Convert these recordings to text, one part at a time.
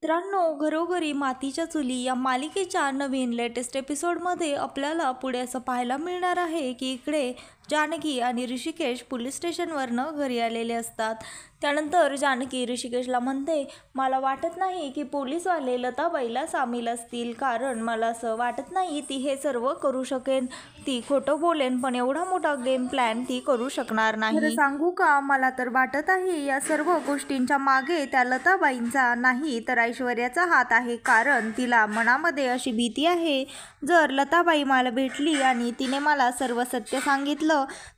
मित्रांनो, घरोघरी मातीच्या चुली या मालिकेच्या नवीन लेटेस्ट एपिसोडमध्ये आपल्याला पुढे असं पाहायला मिळणार आहे की इकडे जानकी आणि ऋषिकेश पोलीस स्टेशनवरनं घरी आलेले असतात। त्यानंतर जानकी ऋषिकेशला म्हणते, मला वाटत नाही की पोलीसवाले लताबाईला सामील असतील, कारण मला असं वाटत नाही ती हे सर्व करू शकेन। ती खोटं बोलेन, पण एवढा मोठा गेम प्लॅन ती करू शकणार नाही। सांगू का, मला तर वाटत आहे या सर्व गोष्टींच्या मागे त्या लताबाईंचा नाही तर ऐश्वर्याचा हात आहे, कारण तिला मनामध्ये अशी भीती आहे, जर लताबाई मला भेटली आणि तिने मला सर्व सत्य सांगितलं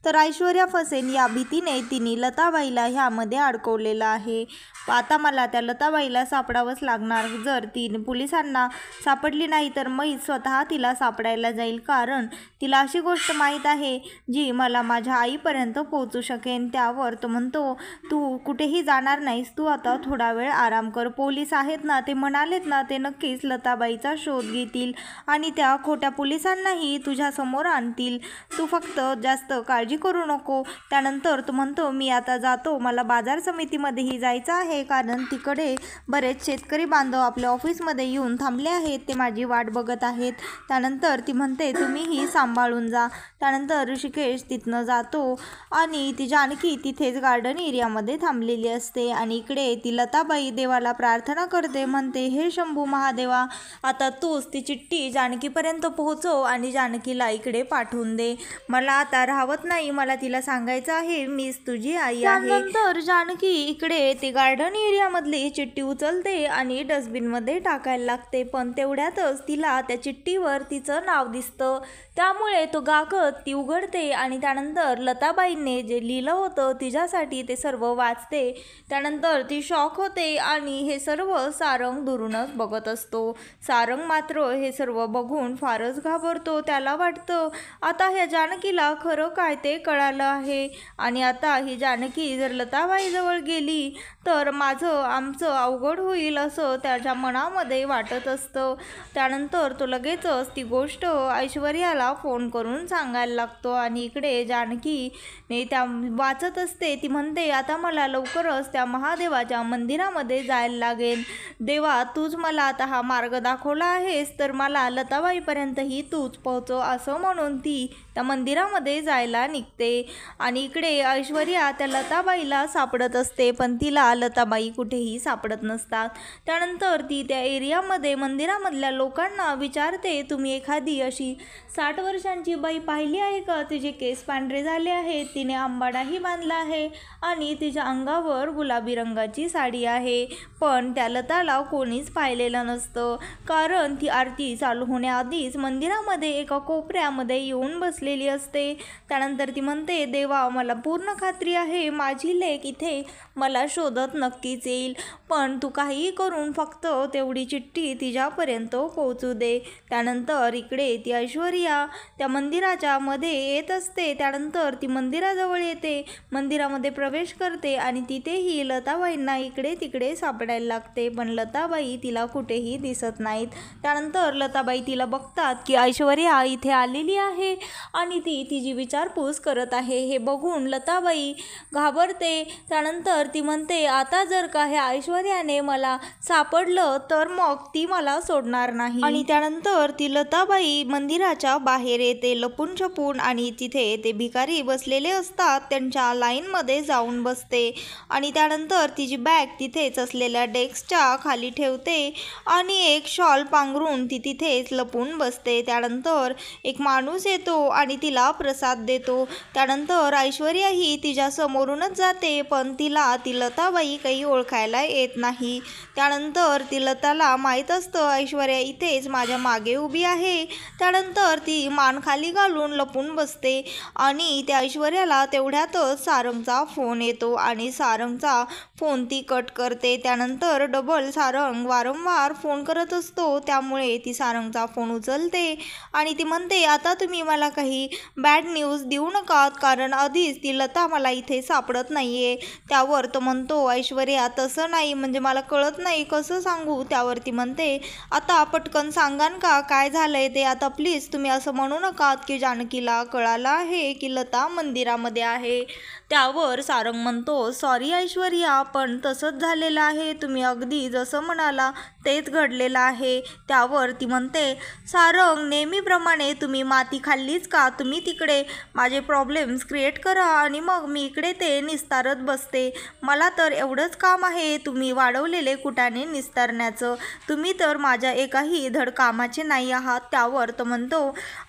तर ऐश्वर्या फसेन, या भीतीने तिने लताबाईला ह्यामध्ये अडकवलेलं आहे। आता मला त्या लताबाईला सापडावंच लागणार। जर ती पोलिसांना सापडली नाही तर मी स्वतः तिला सापडायला जाईल, कारण तिला अशी गोष्ट माहीत आहे जी मला माझ्या आईपर्यंत पोहोचू शकेन। त्यावर तो म्हणतो, तू कुठेही जाणार नाहीस, तू आता थोडा वेळ आराम कर। पोलीस आहेत ना, ते म्हणालेत ना, ते नक्कीच लताबाईचा शोध घेतील आणि त्या खोट्या पोलिसांनाही तुझ्या समोर आणतील। तू फक्त जास्त काळजी करू नको। त्यानंतर तो म्हणतो, मी आता जातो, मला बाजार समितीमध्येही जायचं आहे, कारण तिकडे बरेच शेतकरी बांधव आपल्या ऑफिसमध्ये येऊन थांबले आहेत, ते माझी वाट बघत आहेत। त्यानंतर ती म्हणते, तुम्हीही सांभाळून जा। त्यानंतर ऋषिकेश तिथनं जातो आणि ती जानकी तिथेच गार्डन एरियामध्ये थांबलेली असते आणि इकडे ती लताबाई देवाला प्रार्थना करते, म्हणते, हे शंभू महादेवा, आता तूच ती चिठ्ठी जानकीपर्यंत पोहोचव आणि जानकीला इकडे पाठवून दे। मला आता राहवत नाही, मला तिला सांगायचं आहे मीच तुझी आई आहे। त्यानंतर जानकी इकडे ती गार्डन एरियामधली चिठ्ठी उचलते आणि डस्टबिनमध्ये टाकायला लागते, पण तेवढ्यातच तिला त्या चिठ्ठीवर तिचं नाव दिसतं। त्यामुळे तो कागद ती उघडते आणि त्यानंतर लताबाईंनी जे लिहिलं होतं तिच्यासाठी ते सर्व वाचते। त्यानंतर ती शॉक होते आणि हे सर्व सारंग दुरूनच बघत असतो। सारंग मात्र हे सर्व बघून फारच घाबरतो। त्याला वाटतं आता ह्या जानकीला खरं काय ते कळालं आहे आणि आता ही जानकी जर लताबाईजवळ गेली तर आमचं अवघड होईल, असं त्याच्या मनामध्ये वाटत असतं। त्यानंतर तो लगेचच ती गोष्ट ऐश्वर्याला फोन करून सांगायला लागतो आणि इकडे जानकी त्या वाचत असते। ती म्हणते, आता मला लवकरच त्या महादेवाच्या मंदिरामध्ये जायला लागेल। देवा, तूच मला आता हा मार्ग दाखवला आहेस, तर मला लताबाईपर्यंतही तूच पोहोचव, असं म्हणून ती त्या मंदिरामध्ये जायला निघते आणि इकडे ऐश्वर्या त्या लताबाईला सापडत असते, पण तिला लताबाई कुठेही सापडत नसतात। त्यानंतर ती त्या एरियामध्ये मंदिरामधल्या लोकांना विचारते, तुम्ही एखादी अशी 60 वर्षांची बाई पाहिली आहे का? तिचे केस पांढरे झाले आहेत, तिने आंबाडाही बांधला आहे आणि तिच्या अंगावर गुलाबी रंगाची साडी आहे, पण त्या लताला कोणीच पाहिलेलं नसतं, कारण ती आरती चालू होण्याआधीच मंदिरामध्ये एका कोपऱ्यामध्ये येऊन बसलेली असते। त्यानंतर ती म्हणते, देवा, मला पूर्ण खात्री आहे माझी लेक इथे मला शोधत नक्कीच येईल, पण तू काहीही करून फक्त तेवढी चिठ्ठी तिच्यापर्यंत पोहोचू दे। त्यानंतर इकडे ती ऐश्वर्या त्या मंदिराच्या मध्ये येत असते। त्यानंतर ती मंदिराजवळ येते, मंदिरामध्ये प्रवेश करते आणि तिथेही लताबाईंना इकडे तिकडे सापडायला लागते, पण लताबाई तिला कुठेही दिसत नाहीत। त्यानंतर लताबाई तिला बघतात की ऐश्वर्या इथे आलेली आहे आणि ती तिची विचारपूस करत आहे। हे बघून लताबाई घाबरते। त्यानंतर ती म्हणते, आता जर का ह्या ऐश्वर्याने मला सापडलं तर मग ती मला सोडणार नाही। आणि त्यानंतर ती लताबाई मंदिराच्या बाहेर येते लपून छपून आणि तिथे ते भिकारी बसलेले असतात त्यांच्या लाईनमध्ये जाऊन बसते आणि त्यानंतर तिची बॅग तिथेच असलेल्या डेस्कच्या खाली ठेवते आणि एक शॉल पांघरून ती तिथेच लपून बसते। त्यानंतर एक माणूस येतो आणि तिला प्रसाद देतो। त्यानंतर ऐश्वर्या ही तिच्या समोरूनच जाते, पण तिला ती लताबाई काही ओळखायला येत नाही। त्यानंतर ती लताला माहीत असतं ऐश्वर्या इथेच माझ्या मागे उभी आहे। त्यानंतर ती मान खाली घालून लपून बसते आणि त्या ऐश्वर्याला तेवढ्यातच सारंगचा फोन येतो आणि सारंगचा फोन ती कट करते। त्यानंतर डबल सारंग वारंवार फोन करत असतो, त्यामुळे ती सारंगचा फोन उचलते आणि ती म्हणते, आता तुम्ही मला काही बॅड न्यूज देऊ नका, कारण आधीच ती लता मला इथे सापडत नाहीये। त्यावर तो म्हणतो, ऐश्वर्या, तसं नाही, म्हणजे मला कळत नाही, कसं सांगू? त्यावर ती म्हणते, आता पटकन सांगान का काय झालंय ते? आता प्लीज तुम्ही असं म्हणू नका की जानकीला कळालं आहे की लता मंदिरामध्ये आहे। त्यावर सारंग म्हणतो, सॉरी ऐश्वर्या, पण तसंच झालेलं आहे, तुम्ही अगदी जसं म्हणाला तेच घडलेलं आहे. त्यावर ती म्हणते, सारंग नेहमीप्रमाणे तुम्ही माती खाल्लीच का? तुम्ही तिकडे माझे प्रॉब्लेम्स क्रिएट करा आणि मग मी इकडे ते निस्तारत बसते. मला तर एवढंच काम आहे तुम्ही वाढवलेले कुटाणे निस्तारण्याचं. तुम्ही तर माझ्या एकाही धड कामाचे नाही आहात. त्यावर तो म्हणतो,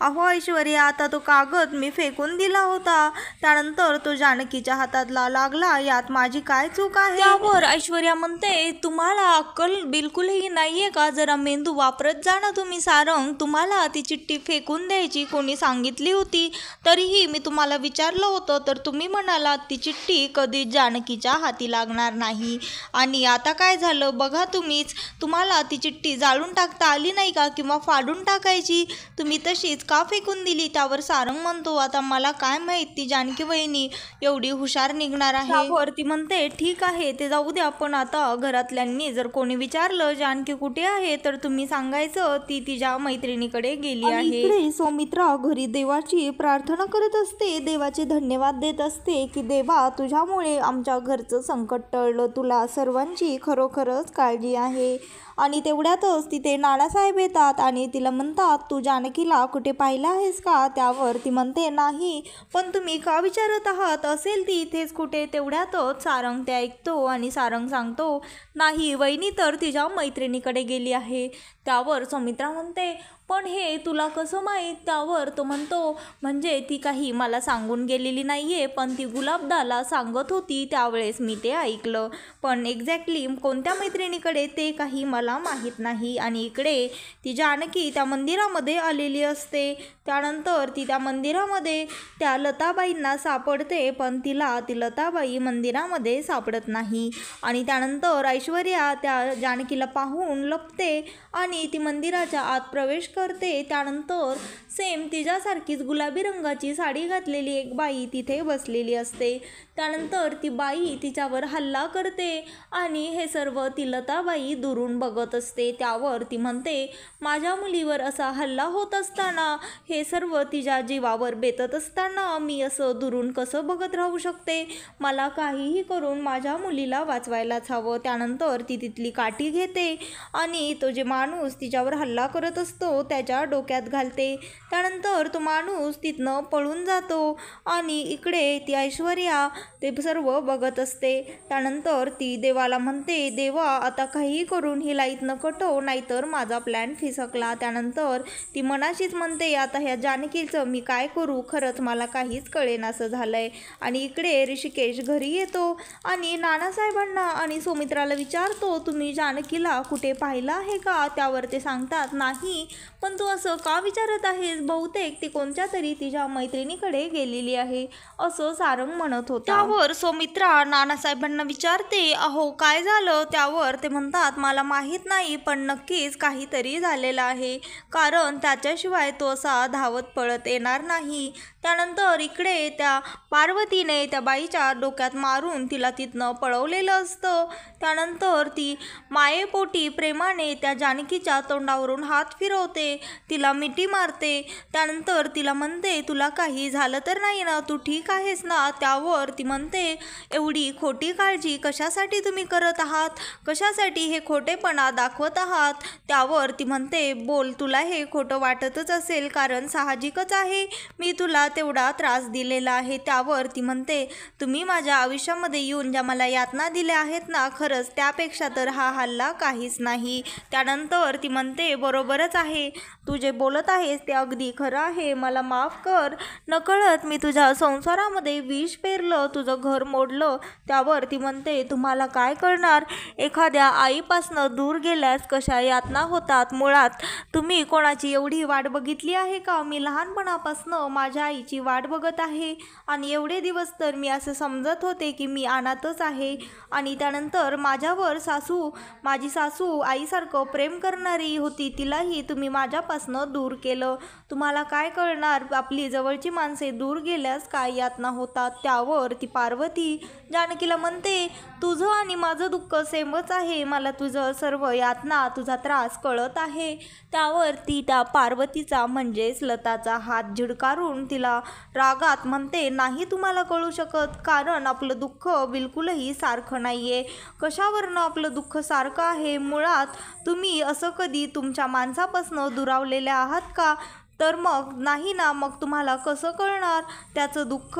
अहो ऐश्वर्या, आता तो कागद मी फेकून दिला होता, त्यानंतर तो जानकीच्या हातातला लागला, यात माझी काय चूक आहे? त्यावर ऐश्वर्या म्हणते, तुम्हाला अक्कल बिलकुलही नाहीये का? जरा मेंदू वापरत जा ना तुम्ही. सारंग, तुम्हाला ती चिठ्ठी फेकून द्यायची कोणी सांगितली होती? तरीही मी तुम्हाला विचारलं होतं तर तुम्ही म्हणालात ती चिठ्ठी कधीच जानकीच्या हाती लागणार नाही. आणि आता काय झालं बघा तुम्हीच. तुम्हाला ती चिठ्ठी जाळून टाकता आली नाही का, किंवा फाडून टाकायची? तुम्ही तशीच का फेकून दिली? त्यावर सारंग म्हणतो, आता मला काय माहित ती जानकी वहिनी एवढी हुशार निघणार आहे. त्यावर ती म्हणते, ठीक आहे ते जाऊ द्या, पण आता घरातल्यांनी जर कोणी विचारलं जानकी कुठे आहे तर तुम्ही सांगायचं ती तिच्या मैत्रिणीकडे गेली आहे. इकडे सौमित्रा घरी देवाची प्रार्थना करत असते, देवाचे धन्यवाद देत असते की देवा, तुझ्यामुळे आमच्या घरचं संकट टळलं, तुला सर्वांची खरोखरच काळजी आहे. आणि तेवढ्यातच तिथे नानासाहेब येतात आणि तिला म्हणतात, तू जानकीला कुठे पाहिलं आहेस का? त्यावर ती म्हणते, नाही, पण तुम्ही का विचारत आहात? असेल ती इथेच कुठे. तेवढ्यातच सारंग ते ऐकतो आणि सारंग सांगतो, नाही, वहिनी तर तिच्या मैत्रिणीकडे गेली आहे. त्यावर सौमित्रा म्हणते, पण हे तुला कसं माहीत? त्यावर तो म्हणतो, म्हणजे ती काही मला सांगून गेलेली नाहीये, पण ती गुलाबदाला सांगत होती त्यावेळेस मी ते ऐकलं, पण एक्झॅक्टली कोणत्या मैत्रिणीकडे ते काही मला माहीत नाही. आणि इकडे ती जानकी त्या मंदिरामध्ये आलेली असते. त्यानंतर ती त्या मंदिरामध्ये त्या लताबाईंना सापडते, पण तिला ती लताबाई मंदिरामध्ये सापडत नाही. आणि त्यानंतर ऐश्वर्या त्या जानकीला पाहून लपते आणि ती मंदिराच्या आत प्रवेश करते. त्यानंतर सेम तिच्यासारखीच गुलाबी रंगाची साडी घातलेली एक बाई तिथे बसलेली असते. त्यानंतर ती बाई तिच्यावर हल्ला करते आणि हे सर्व ती लताबाई दुरून बघत असते. त्यावर ती म्हणते, माझ्या मुलीवर असा हल्ला होत असताना, हे सर्व तिच्या जीवावर बेतत असताना मी असं दुरून कसं बघत राहू शकते? मला काहीही करून माझ्या मुलीला वाचवायलाच हवं. त्यानंतर ती तिथली काठी घेते आणि तो जे माणूस तिच्यावर हल्ला करत असतो त्याच्या डोक्यात घालते. त्यानंतर तो माणूस तिथनं पळून जातो आणि इकडे ती ऐश्वर्या ते सर्व बघत असते. त्यानंतर ती देवाला म्हणते, देवा, आता काही करून हिला इथनं कटव, नाहीतर माझा प्लॅन फिसकला. त्यानंतर ती मनाशीच म्हणते, आता ह्या जानकीचं मी काय करू? खरंच मला काहीच कळेनासं झालंय. आणि इकडे ऋषिकेश घरी येतो आणि नानासाहेबांना आणि सौमित्राला विचारतो, तुम्ही जानकीला कुठे पाहिलं आहे का? त्यावर ते सांगतात, नाही, पण तू असं का विचारत आहेस? बहुतेक ती कोणत्या तरी तिच्या मैत्रिणीकडे गेलेली आहे, असं सारंग म्हणत होता. त्यावर सौमित्रा नानासाहेबांना विचारते, अहो काय झालं? त्यावर ते म्हणतात, मला माहीत नाही, पण नक्कीच काहीतरी झालेलं आहे, कारण त्याच्याशिवाय तो असा धावत पळत येणार नाही. त्यानंतर इकडे त्या पार्वतीने त्या बाईच्या डोक्यात मारून तिला तिथनं पळवलेलं असतं. त्यानंतर ती मायेपोटी प्रेमाने त्या जानकीच्या तोंडावरून हात फिरवते, तिला मिठी मारते. त्यानंतर तिला म्हणते, तुला काही झालं तर नाही ना? तू ठीक आहेस ना? त्यावर ती म्हणते, एवढी खोटी काळजी कशासाठी तुम्ही करत आहात? कशासाठी हे खोटेपणा दाखवत आहात? त्यावर ती म्हणते, बोल, तुला हे खोटं वाटतच असेल, कारण साहजिकच आहे, मी तुला तेवढा त्रास दिलेला आहे. त्यावर ती म्हणते, तुम्ही माझ्या आयुष्यामध्ये येऊन ज्या मला यातना दिल्या आहेत ना, खरंच त्यापेक्षा तर हा हल्ला काहीच नाही. त्यानंतर ती म्हणते, बरोबरच आहे, तू जे बोलत आहेस ते अगदी खरं आहे, मला माफ कर, नकळत मी तुझ्या संसारामध्ये विष पेरलं, तुझं घर मोडलं. त्यावर ती म्हणते, तुम्हाला काय कळणार? एखाद्या आईपासनं दूर गेल्यास कशा यातना होतात. मुळात तुम्ही कोणाची एवढी वाट बघितली आहे का? मी लहानपणापासनं माझ्या आईची वाट बघत आहे आणि एवढे दिवस तर मी असं समजत होते की मी अनाथच आहे. आणि त्यानंतर माझ्यावर माझी सासू आईसारखं प्रेम करणारी होती, तिलाही तुम्ही माझ्यापासनं दूर केलं. तुम्हाला काय कळणार? आपली जवळची माणसे दूर गेल्यास काय यातना होतात. त्यावर ती पार्वती जानकीला म्हणते, तुझं आणि माझं दुःख सेमच आहे, मला तुझं सर्व यातना, तुझा त्रास कळत आहे. त्यावर ती त्या पार्वतीचा म्हणजेच लताचा हात झिडकारून तिला तिला रागात म्हणते, नाही तुम्हाला कळू शकत, कारण आपलं दुःख बिलकुलही सारखं नाही आहे. कशावरनं आपलं दुःख सारखं आहे? मुळात तुम्ही असं कधी तुमच्या माणसापासून दुरावलेले आहात का? तर मग नाही ना, मग तुम्हाला कसं कळणार त्याचं दुःख?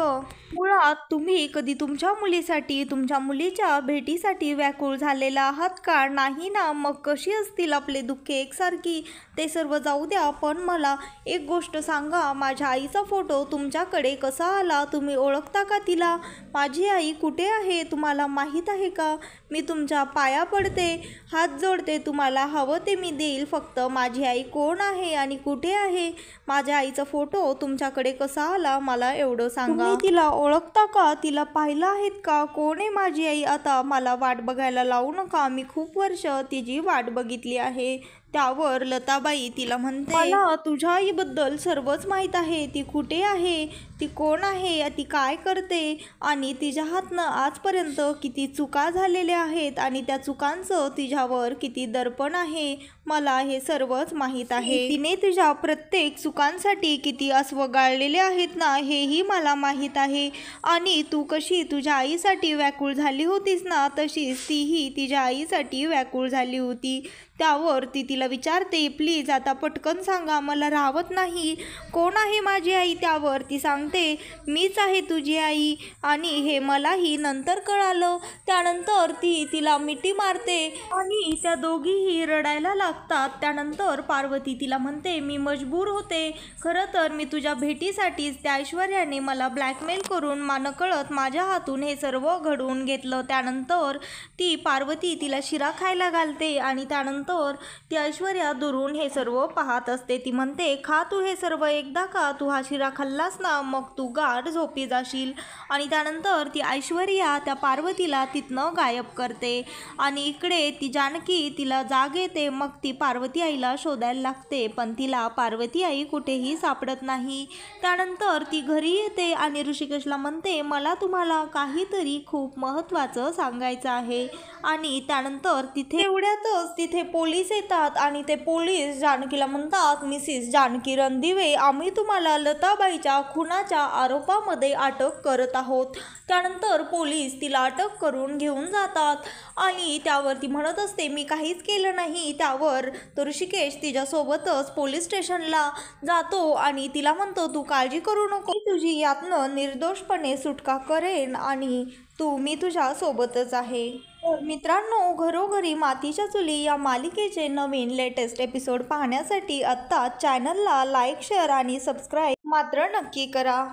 मुळात तुम्ही कधी तुमच्या मुलीसाठी, तुमच्या मुलीच्या भेटीसाठी व्याकुळ झालेला आहात का? नाही ना, मग कशी असतील आपले दुःख एकसारखी? ते सर्व जाऊ द्या, पण मला एक गोष्ट सांगा, माझ्या आईचा फोटो तुमच्याकडे कसा आला? तुम्ही ओळखता का तिला? माझी आई कुठे आहे तुम्हाला माहीत आहे का? मी तुमच्या पाया पडते, हात जोडते, तुम्हाला हवं ते मी देईल, फक्त माझी आई कोण आहे आणि कुठे आहे? माझ्या आईचा फोटो तुमच्याकडे कसा आला मला एवढं सांगा. तुम्ही तिला ओळखता का? तिला पाहिलं आहेत का? कोण आहे माझी आई? आता मला वाट बघायला लावू नका, मी खूप वर्ष तिची वाट बघितली आहे. त्यावर लताबाई तिला म्हणते, मला तुझ्या आईबद्दल सर्वच माहीत आहे. ती कुठे आहे, ती कोण आहे, ती काय करते आणि तिच्या हातनं आजपर्यंत किती चुका झालेल्या आहेत आणि त्या चुकांचं तिच्यावर किती दर्पण आहे, मला हे सर्वच माहीत आहे. तिने तुझ्या प्रत्येक चुकांसाठी किती अश्रू गाळलेले आहेत ना, हेही मला माहीत आहे. आणि तू कशी तुझ्या आईसाठी व्याकुळ झाली होतीस ना, तशीच तीही तिच्या आईसाठी व्याकुळ झाली होती. त्यावर ती तिला विचारते, प्लीज आता पटकन सांगा, मला राहवत नाही, कोण आहे माझी आई? त्यावर ती सांगते, मीच आहे तुझी आई आणि हे मलाही नंतर कळालं. त्यानंतर ती तिला मिठी मारते आणि त्या दोघीही रडायला लागतात. त्यानंतर पार्वती तिला म्हणते, मी मजबूर होते, खरं तर मी तुझ्या भेटीसाठीच त्या ऐश्वर्याने मला ब्लॅकमेल करून नकळत माझ्या हातून हे सर्व घडवून घेतलं. त्यानंतर ती पार्वती तिला शिरा खायला घालते आणि त्यानंतर ती ऐश्वर्या दुरून हे सर्व पाहत असते. ती म्हणते, खा तू हे सर्व एकदा का, तू हा शिरा खाल्लास ना, मग तू गाढ झोपी जाशील. आणि त्यानंतर ती ऐश्वर्या त्या पार्वतीला तिथनं गायब करते आणि इकडे ती जानकी तिला जाग येते. मग ती पार्वती आईला शोधायला लागते, पण तिला पार्वती आई कुठेही सापडत नाही. त्यानंतर ती घरी येते आणि ऋषिकेशला म्हणते, मला तुम्हाला काहीतरी खूप महत्त्वाचं सांगायचं आहे. आणि त्यानंतर एवढ्यातच तिथे पोलीस येतात आणि ते पोलीस जानकीला म्हणतात, मिसिस जानकी रणदिवे, आम्ही तुम्हाला लताबाईच्या खुनाच्या आरोपामध्ये अटक करत आहोत. त्यानंतर पोलीस तिला अटक करून घेऊन जातात आणि त्यावर ती म्हणत असते, मी काहीच केलं नाही. त्यावर तो ऋषिकेश तिच्यासोबतच पोलीस स्टेशनला जातो आणि तिला म्हणतो, तू काळजी करू नको, मी तुझी यातनं निर्दोषपणे सुटका करेन आणि मी तुझ्या सोबतच आहे. तर मित्रांनो, घरोघरी मातीच्या चुली या मालिकेचे नवीन लेटेस्ट एपिसोड पाहण्यासाठी आत्ता चॅनलला लाईक, शेअर आणि सबस्क्राईब मात्र नक्की करा.